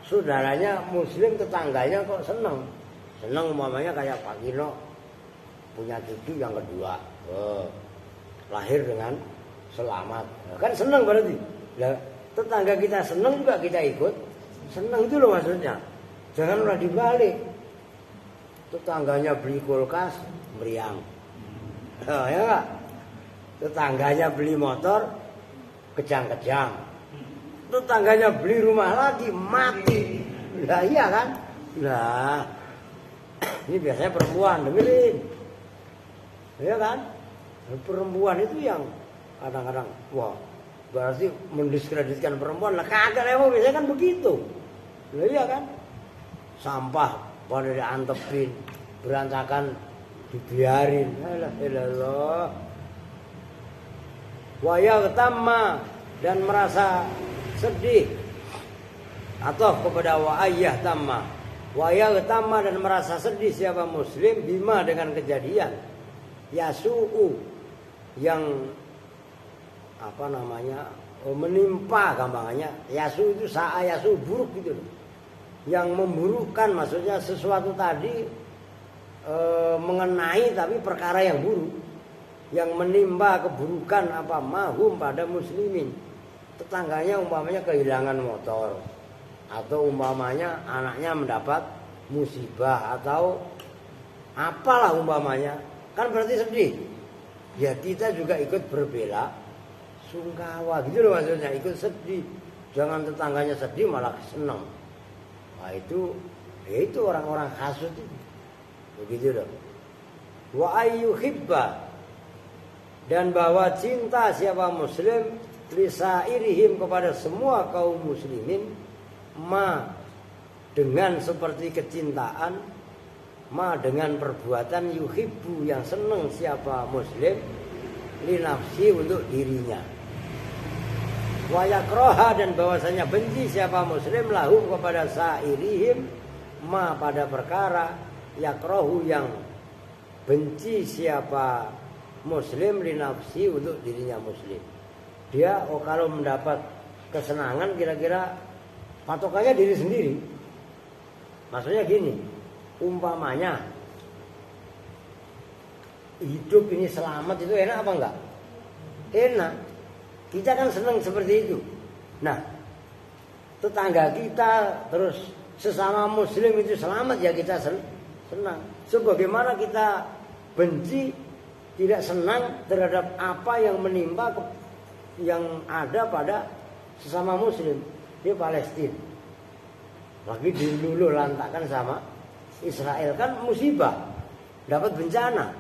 Saudaranya muslim, tetangganya kok senang umpamanya kayak Pak Kino punya cucu yang kedua, lahir dengan selamat, kan senang berarti. Lah, tetangga kita senang juga kita ikut senang, itu loh maksudnya. Jangan udah dibalik. Tetangganya beli kulkas, meriang. Ya enggak? Tetangganya beli motor, kejang-kejang. Tetangganya beli rumah lagi, mati. Lah iya kan? Lah, ini biasanya perempuan, dengerin. Ya kan? Perempuan itu yang kadang-kadang, wah, berarti mendiskreditkan perempuan. Lah kagak, emang biasanya kan begitu. Lah iya kan? Sampah pada diantepin, berantakan dibiarin. Alah. Wa yaghtamma, dan merasa sedih, atau kepada wa ayyahtamma. Wa yaghtamma, dan merasa sedih siapa muslim bima, dengan kejadian yasu'u, yang apa namanya, menimpa, gampangannya yasu itu sa'a yasu, buruk gitu loh. Yang memburukkan, maksudnya sesuatu tadi mengenai tapi perkara yang buruk, yang menimpa keburukan apa mahum pada muslimin. Tetangganya umpamanya kehilangan motor, atau umpamanya anaknya mendapat musibah, atau apalah umpamanya, kan berarti sedih. Ya kita juga ikut berbela sungkawa gitu loh maksudnya, ikut sedih. Jangan tetangganya sedih malah senang. Nah itu, ya itu orang-orang hasud itu. Begitu loh. Wa ayyuhibba, dan bahwa cinta siapa muslim lisairihim kepada semua kaum muslimin, ma dengan seperti kecintaan, ma dengan perbuatan yuhibbu yang senang siapa muslim linafsi untuk dirinya, wa yakroha dan bahwasanya benci siapa muslim lahum kepada sairihim ma pada perkara yakrohu yang benci siapa muslim linafsi untuk dirinya muslim. Dia kalau mendapat kesenangan kira-kira patokannya diri sendiri. Maksudnya gini, umpamanya hidup ini selamat itu enak apa enggak? Enak. Kita kan senang seperti itu. Nah, tetangga kita terus sesama muslim itu selamat ya kita senang. Sebagaimana kita benci, tidak senang terhadap apa yang menimpa yang ada pada sesama muslim di Palestina. Lagi diluluh lantakan sama Israel, kan musibah, dapat bencana.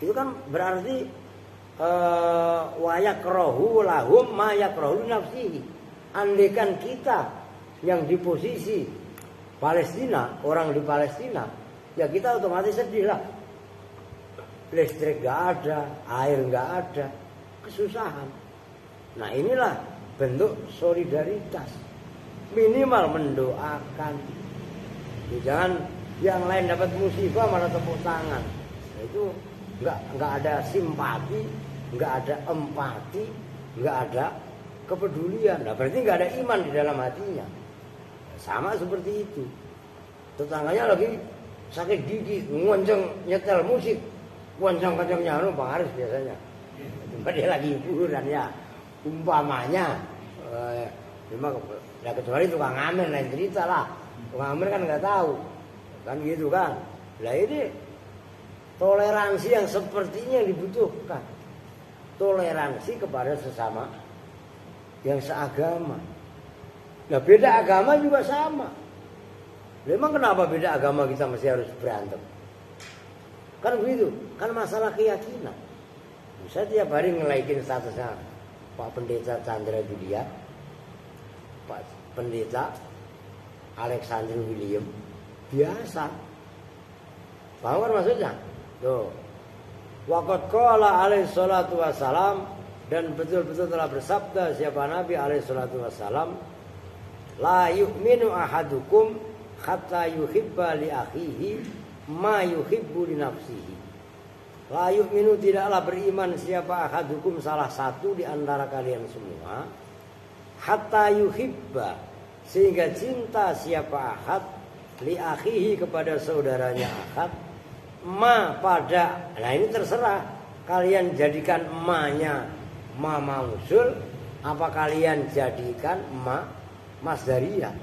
Itu kan berarti wayakrohu lahum ma yakrohu nafsihi. Andaikan kita yang di posisi Palestina, orang di Palestina, ya kita otomatis sedih lah. Listrik gak ada, air gak ada, kesusahan. Nah inilah bentuk solidaritas. Minimal mendoakan. Jangan yang lain dapat musibah malah tepuk tangan. Nah, itu nggak ada simpati, nggak ada empati, nggak ada kepedulian. Nah berarti nggak ada iman di dalam hatinya. Sama seperti itu. Tetangganya lagi sakit gigi, ngonceng nyetel musik, ngonceng-ngoncengnya Bang Haris biasanya. Dia lagi hiburan ya. Umpamanya, ya kecuali tukang ngamen lain cerita lah. Tukang ngamen kan nggak tahu, kan gitu kan. Lah ini toleransi yang sepertinya dibutuhkan. Toleransi kepada sesama yang seagama. Nah beda agama juga sama. Memang kenapa beda agama kita mesti harus berantem? Kan begitu, kan masalah keyakinan. Saya tiap hari ngelaikin statusnya Pak Pendeta Chandra Budia, Pak Pendeta Alexander William, biasa. Paham kan maksudnya? Tuh. Waqad qala alaihi salatu wassalam, dan betul-betul telah bersabda siapa Nabi alaihi salatu wassalam, la yu'minu ahadukum hatta yuhibba li akhihi ma yuhibbu li nafsihi. La yu'minu tidaklah beriman siapa ahadukum salah satu di antara kalian semua hatta yuhibba sehingga cinta siapa ahad li akhihi kepada saudaranya ahad ma pada. Nah ini terserah kalian jadikan ma-nya ma mausul apa kalian jadikan ma masdariyah.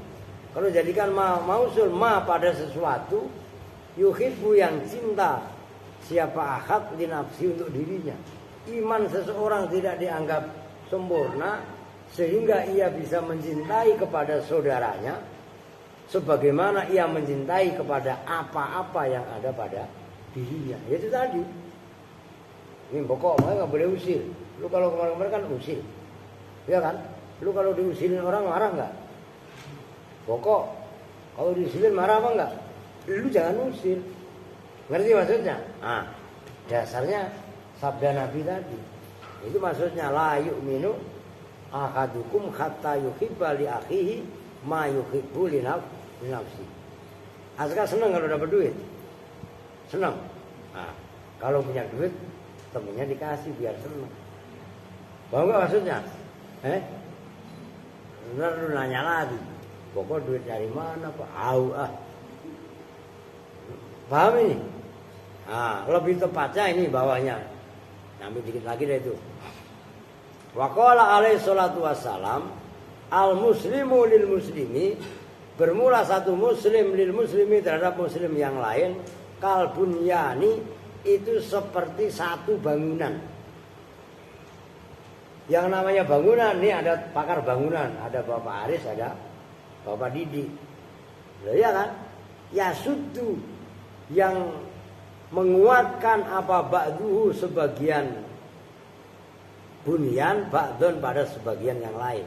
Kalau jadikan ma mausul ma pada sesuatu, yuhibbu yang cinta siapa ahad li nafsi untuk dirinya. Iman seseorang tidak dianggap sempurna sehingga ia bisa mencintai kepada saudaranya sebagaimana ia mencintai kepada apa-apa yang ada pada dirinya. Itu tadi. Ini pokok nggak boleh usil. Lu kalau kemarin-kemarin kan usil, ya kan? Lu kalau diusilin orang marah nggak? Pokok kalau diusilin marah apa nggak? Lu jangan usil. Ngerti maksudnya? Nah, dasarnya sabda Nabi tadi. Itu maksudnya la yu'minu ahadukum hatta yuhibba li akhihi ma yuhibbu li nafsi. Aska senang kalau dapat duit. Senang. Nah, kalau punya duit temennya dikasih biar senang. Paham enggak maksudnya? Benar lu nanya lagi. Pokok duit dari mana, Pak? Paham ini? Nah, lebih tepatnya ini bawahnya. Ambil dikit lagi deh itu. Wa qala alaihi salatu wassalam, al muslimu lil muslimi, bermula satu muslim lil muslimi terhadap muslim yang lain, kal bunyani itu seperti satu bangunan. Yang namanya bangunan, ini ada pakar bangunan, ada Bapak Aris, ada Bapak Didi. Loh ya kan? Yasuddu yang menguatkan apa ba'duhu sebagian bunyan ba'dun pada sebagian yang lain.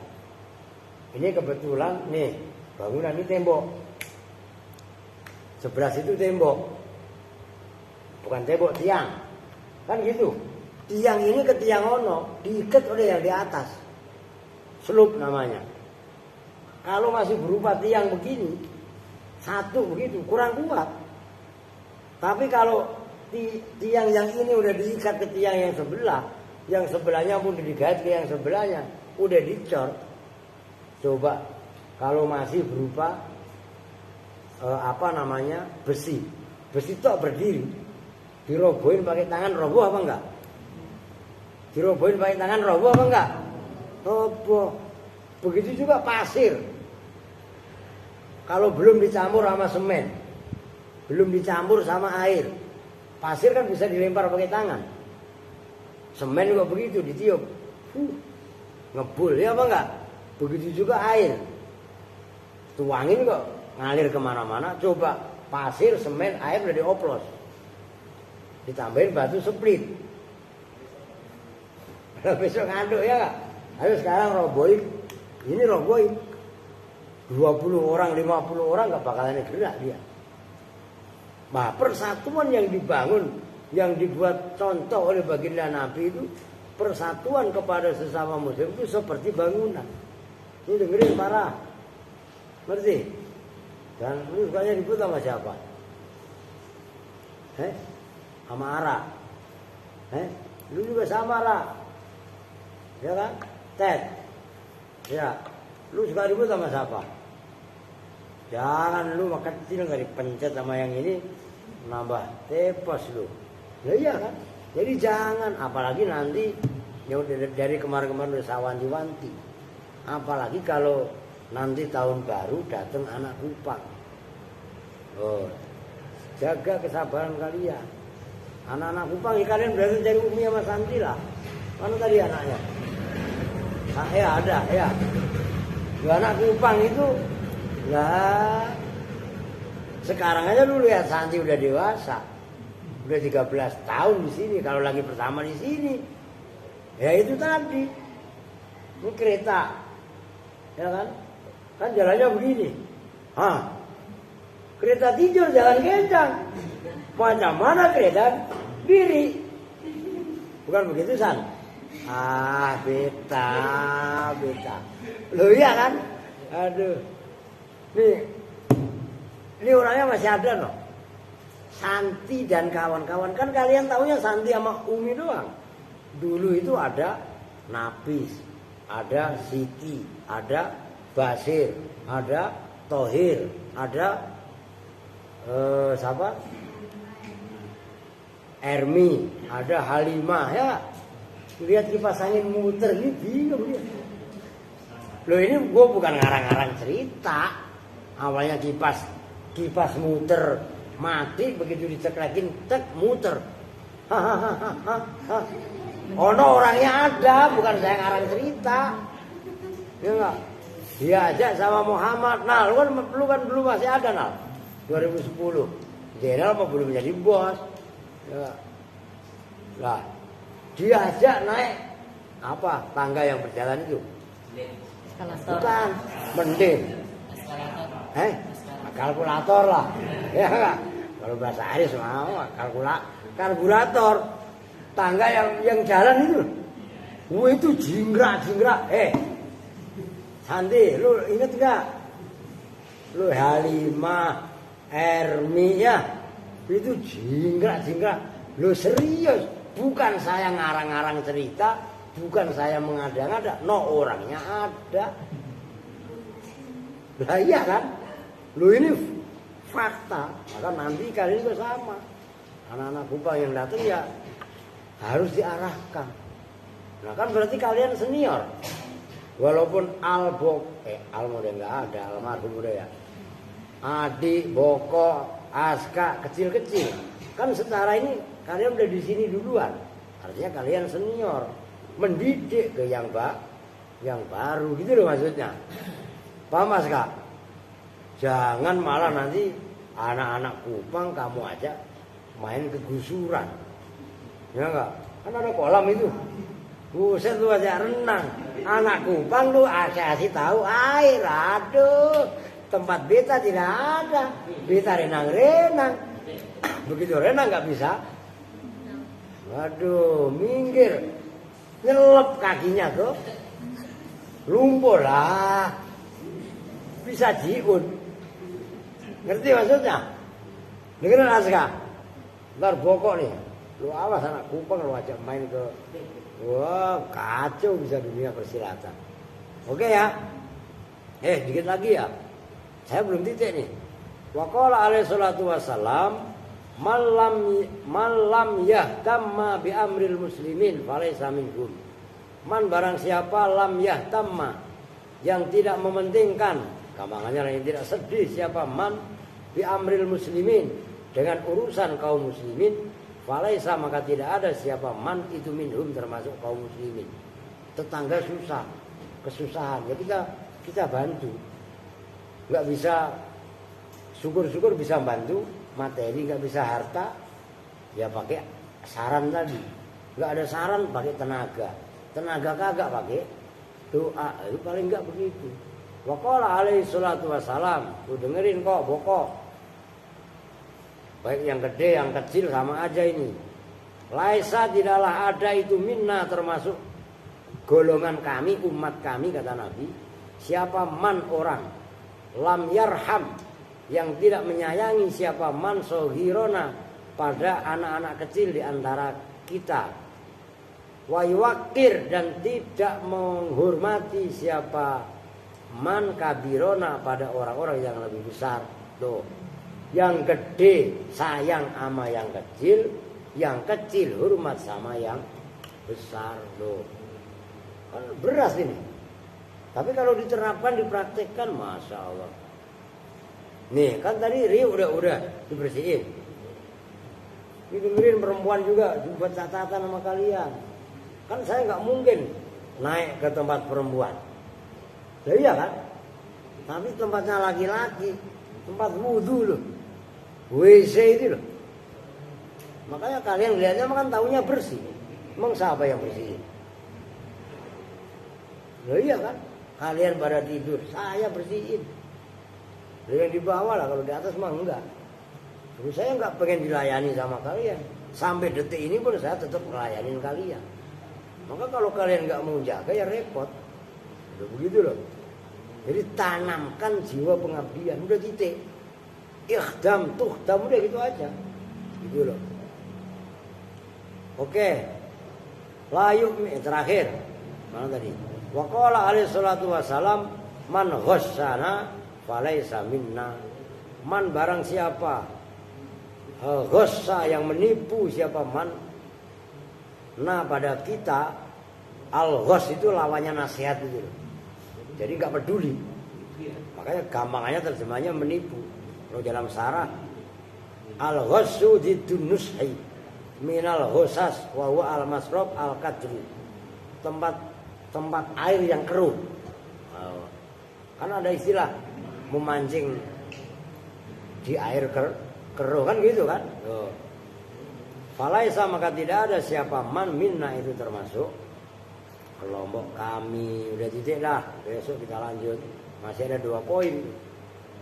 Ini kebetulan nih bangunan ini tembok. Sebelah situ tembok. Bukan tembok, tiang. Kan gitu. Tiang ini ke tiang ono diikat oleh yang di atas. Slup namanya. Kalau masih berupa tiang begini, satu begitu kurang kuat. Tapi kalau tiang yang ini udah diikat ke tiang yang sebelah, yang sebelahnya pun digait ke yang sebelahnya, udah dicor. Coba kalau masih berupa besi tok berdiri, dirobohin pakai tangan roboh apa enggak? Dirobohin pakai tangan roboh apa enggak? Roboh. Begitu juga pasir. Kalau belum dicampur sama semen, belum dicampur sama air, pasir kan bisa dilempar pakai tangan. Semen juga begitu, ditiup, ngebul ya apa enggak? Begitu juga air, tuangin kok ngalir kemana-mana. Coba pasir, semen, air udah dioplos, ditambahin batu split. Besok ngaduk ya enggak? Ayo sekarang robohin. Ini robohin 20 orang, 50 orang gak bakalan gerak dia. Nah, persatuan yang dibangun, yang dibuat contoh oleh baginda Nabi itu, persatuan kepada sesama muslim itu seperti bangunan. Ini dengerin para, ngerti? Dan lu sukanya ribut sama siapa? Sama Ara. Lu juga sama Ara. Ya kan? Ted. Ya, lu suka ribut sama siapa? Jangan lu makan kecil nggak dipencet sama yang ini, nambah tepos lu. Ya iya kan? Jadi jangan, apalagi nanti ya dari kemarin-kemarin udah sawanti-wanti. Apalagi kalau nanti tahun baru datang anak Kupang. Oh, jaga kesabaran kalian. Anak-anak Kupang ya kalian berarti cari Umi sama Santi lah. Mana tadi anaknya? Ada ya. Dua anak Kupang itu lah. Sekarang aja lu lihat Santi udah dewasa. Udah 13 tahun di sini kalau lagi pertama di sini. Ya itu tadi. Ini kereta. Ya kan? Kan jalannya begini. Kereta tidur jalan kencang. Mana kereta diri. Bukan begitu San? Beta. Loh iya kan? Aduh. Ini orangnya masih ada loh. Santi dan kawan-kawan. Kan kalian taunya Santi sama Umi doang. Dulu itu ada Nafis, ada Siti, ada Basir, ada Tohir, ada siapa? Ermi, ada Halimah ya. Lihat kipas angin muter ini bingung dia. Loh ini gue bukan ngarang-ngarang cerita. Awalnya kipas muter mati, begitu diceklekin tek muter. Ono orangnya ada, bukan saya ngarang cerita. Ya enggak? Diajak sama Muhammad. Nah, lu kan belum masih ada Nal. 2010. Jenderal apa belum jadi bos? Ya. Lah, diajak naik apa? Tangga yang berjalan itu. Bukan, mending. Kalkulator lah. Ya enggak? Kalau bahasa Aris mau kalkulator. Tangga yang jalan itu. Itu jingkrak. Santi, lu inget enggak? Lu Halimah, Ermi ya. Itu jingkrak. Lu serius, bukan saya ngarang-ngarang cerita, bukan saya mengada-ngada, orangnya ada. Lah iya kan? Lu ini fakta, maka nanti kalian juga sama. Anak-anak Kupang yang datang ya harus diarahkan. Nah kan berarti kalian senior. Walaupun Al udah nggak ada, almarhum udah ya. Adik, Boko, Aska kecil-kecil. Kan secara ini kalian udah di sini duluan. Artinya kalian senior, mendidik ke yang baru gitu loh maksudnya. Paham Mas Kak? Jangan malah nanti anak-anak Kupang kamu aja main kegusuran. Ya enggak? Kan ada kolam itu. Buset lu aja renang. Anak Kupang lu kasih tahu air. Aduh, tempat beta tidak ada. Beta renang-renang. Begitu renang nggak bisa. Waduh, minggir. Nyelep kakinya tuh. Lumpur lah. Bisa jiun. Ngerti maksudnya? Dengerin Aska. Ntar bokok nih. Lu awas anak Kupang lu ajak main ke. Wah, kacau bisa dunia persilatan. Oke ya. Dikit lagi ya. Saya belum titik nih. Wa qala alaihi salatu wassalam malam yahtamma bi amril muslimin falaysa minhum. Man barang siapa lam yahtamma yang tidak mementingkan, gampangannya yang tidak sedih siapa man bi amril muslimin dengan urusan kaum muslimin, falaysa maka tidak ada siapa man itu minhum termasuk kaum muslimin. Tetangga susah, kesusahan ya kita bantu. Enggak bisa syukur-syukur bisa bantu, materi enggak bisa harta, ya pakai saran tadi. Enggak ada saran pakai tenaga. Tenaga kagak pakai doa. Itu paling enggak begitu. Wa qala alaihi salatu wassalam, lu dengerin kok bokok. Baik yang gede yang kecil sama aja ini. Laisa tidaklah ada itu minna termasuk golongan kami, umat kami kata Nabi. Siapa man orang lam yarham yang tidak menyayangi siapa man sohirona pada anak-anak kecil di antara kita, wa yuwakir dan tidak menghormati siapa man kabirona pada orang-orang yang lebih besar. Tuh, yang gede sayang sama yang kecil hormat sama yang besar. Tuh, kan beras ini. Tapi kalau diterapkan, dipraktekkan, masya Allah. Nih kan tadi Rio udah dibersihin. Ini dengerin perempuan juga buat catatan sama kalian. Kan saya nggak mungkin naik ke tempat perempuan. Ya iya kan? Tapi tempatnya laki-laki, tempat wudhu loh, WC itu loh. Makanya kalian lihatnya kan tahunya bersih. Emang siapa yang bersihin? Ya iya kan? Kalian pada tidur, saya bersihin. Yang di bawah lah, kalau di atas mah enggak. Terus saya enggak pengen dilayani sama kalian. Sampai detik ini pun saya tetap melayanin kalian. Maka kalau kalian enggak mau jaga ya repot. Udah begitu loh. Jadi tanamkan jiwa pengabdian. Udah titik. Ikhdam, tuhdam, udah gitu aja. Gitu loh. Oke. Layuk terakhir. Mana tadi? Wa qala alaihi salatu wassalam man ghassana falaysa minna. Man barang siapa ghassa yang menipu siapa man nah pada kita, al-ghass itu lawannya nasihat itu. Jadi enggak peduli. Makanya gampangannya terjemahnya menipu. Kalau dalam sarah al-ghassu diddun nushi minal ghassas wa huwa al-masrab al-kadru. Tempat air yang keruh. Kan ada istilah memancing di air keruh kan gitu kan. Falaisa maka tidak ada siapa man minna itu termasuk kelompok kami. Udah titik lah. Besok kita lanjut. Masih ada 2 poin.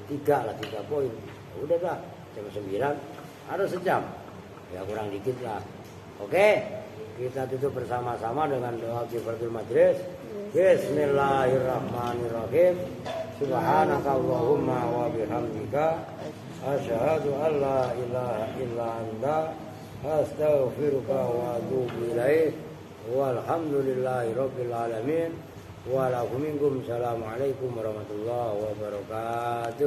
3 poin. Udah dah. Jam 9 ada sejam. Ya kurang dikit lah. Oke. Kita tutup bersama-sama dengan doa kifaratul majlis. Bismillahirrahmanirrahim. Subhanakallahumma wa bihamdika asyhadu an la ilaha illa anta astaghfiruka wa atubu ilaik. Walhamdulillahirabbil alamin. Wa lakum minkum. Assalamualaikum warahmatullahi wabarakatuh.